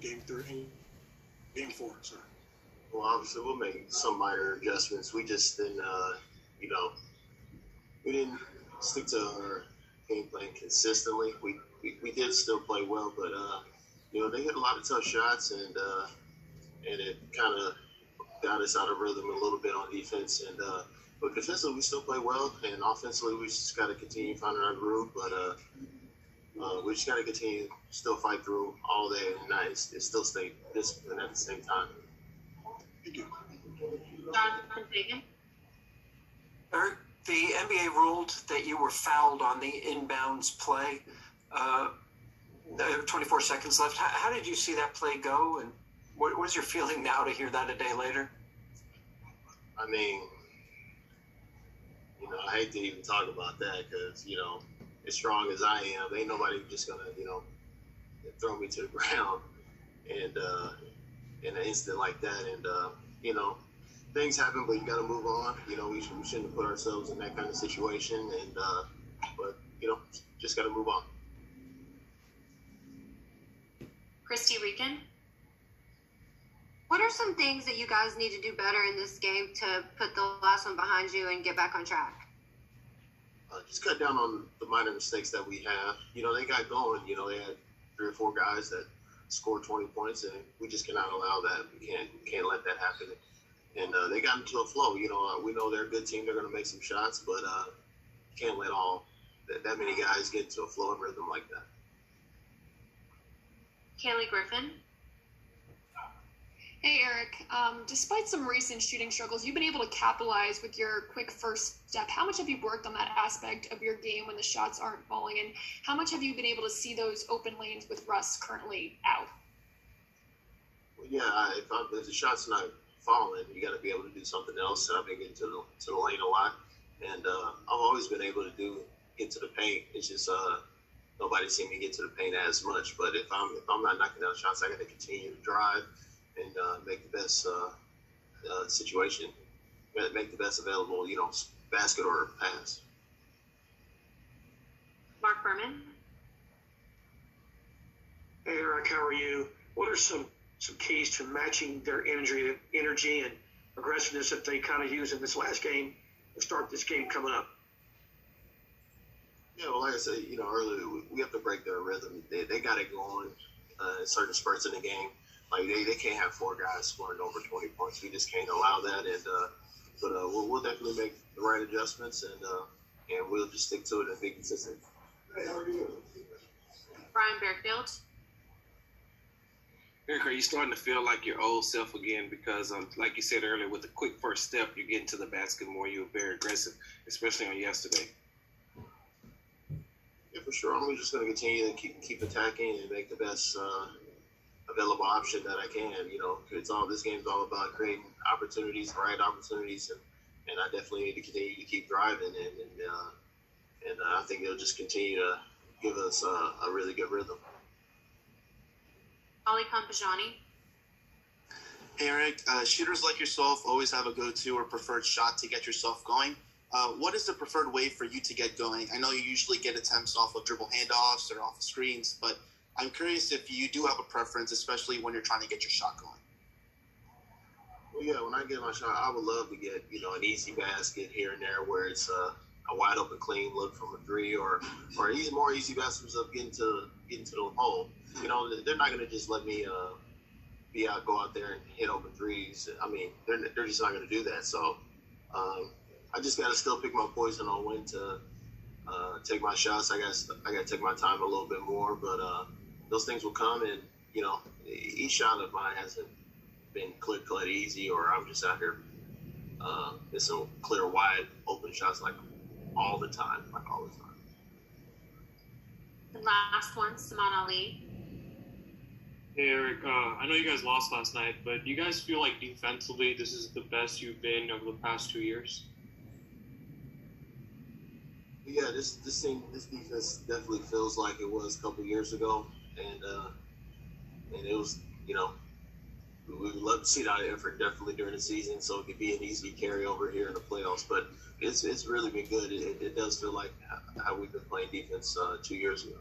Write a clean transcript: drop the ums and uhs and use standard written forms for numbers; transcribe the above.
game 4. Sorry. Well, obviously we'll make some minor adjustments. We just didn't, we didn't stick to our game plan consistently. We did still play well, but they hit a lot of tough shots, and it kind of got us out of rhythm a little bit on defense. And but defensively, we still play well, and offensively, we just got to continue finding our groove. But we just got to continue still fight through all day and night. And still stay disciplined at the same time. Thank you. Jonathan Fagan. Eric, the NBA ruled that you were fouled on the inbounds play. There were 24 seconds left. How did you see that play go, and what's your feeling now to hear that a day later? I mean, I hate to even talk about that because, as strong as I am, ain't nobody just going to, throw me to the ground and in an instant like that. And, things happen, but you got to move on. We shouldn't have put ourselves in that kind of situation. And, but, just got to move on. Christy Regan. What are some things that you guys need to do better in this game to put the last one behind you and get back on track? Just cut down on the minor mistakes that we have. They got going. They had 3 or 4 guys that scored 20 points, and we just cannot allow that. We can't let that happen. And they got into a flow. We know they're a good team. They're going to make some shots, but can't let that many guys get into a flow and rhythm like that. Kaylee Griffin. Hey, Eric. Despite some recent shooting struggles, you've been able to capitalize with your quick first step. How much have you worked on that aspect of your game when the shots aren't falling? And how much have you been able to see those open lanes with Russ currently out? Well, yeah, if the shot's not falling, you got to be able to do something else. And I've been getting to the lane a lot. And I've always been able to get to the paint. It's just nobody's seen me get to the paint as much. But if I'm not knocking down shots, I got to continue to drive and make the best situation, make the best available, basket or pass. Mark Berman. Hey, Eric, how are you? What are some keys to matching their energy and aggressiveness that they kind of use in this last game to start this game coming up? Yeah, well, like I said, earlier, we have to break their rhythm. They got it going in certain spurts in the game. Like they can't have 4 guys scoring over 20 points. We just can't allow that. And but we'll definitely make the right adjustments, and we'll just stick to it and be consistent. Brian Bearfield. Eric, are you starting to feel like your old self again? Because, like you said earlier, with the quick first step, you're getting to the basket more. You were very aggressive, especially on yesterday. Yeah, for sure. I'm just going to continue to keep attacking and make the best available option that I can. This game's all about creating opportunities, right opportunities, and I definitely need to continue to keep driving, and I think they'll just continue to give us a really good rhythm. Ali Pampajani. Hey, Eric, shooters like yourself always have a go-to or preferred shot to get yourself going. What is the preferred way for you to get going? I know you usually get attempts off of dribble handoffs or off of screens, but I'm curious if you do have a preference, especially when you're trying to get your shot going. Well, yeah, when I get my shot, I would love to get, an easy basket here and there where it's a wide open, clean look from a 3 or more easy baskets of getting to the hole. They're not going to just let me go out there and hit open threes. I mean, they're just not going to do that. So I just got to still pick my poison on when to take my shots. I got to take my time a little bit more, but those things will come, and each shot of mine hasn't been clear-cut easy, or I'm just out here missing clear, wide, open shots all the time. The last one, Saman Ali. Hey, Eric, I know you guys lost last night, but do you guys feel like defensively this is the best you've been over the past 2 years? Yeah, this defense definitely feels like it was a couple years ago, and it was, we would love to see that effort definitely during the season, so it could be an easy carryover here in the playoffs. But it's really been good. It does feel like how we've been playing defense 2 years ago.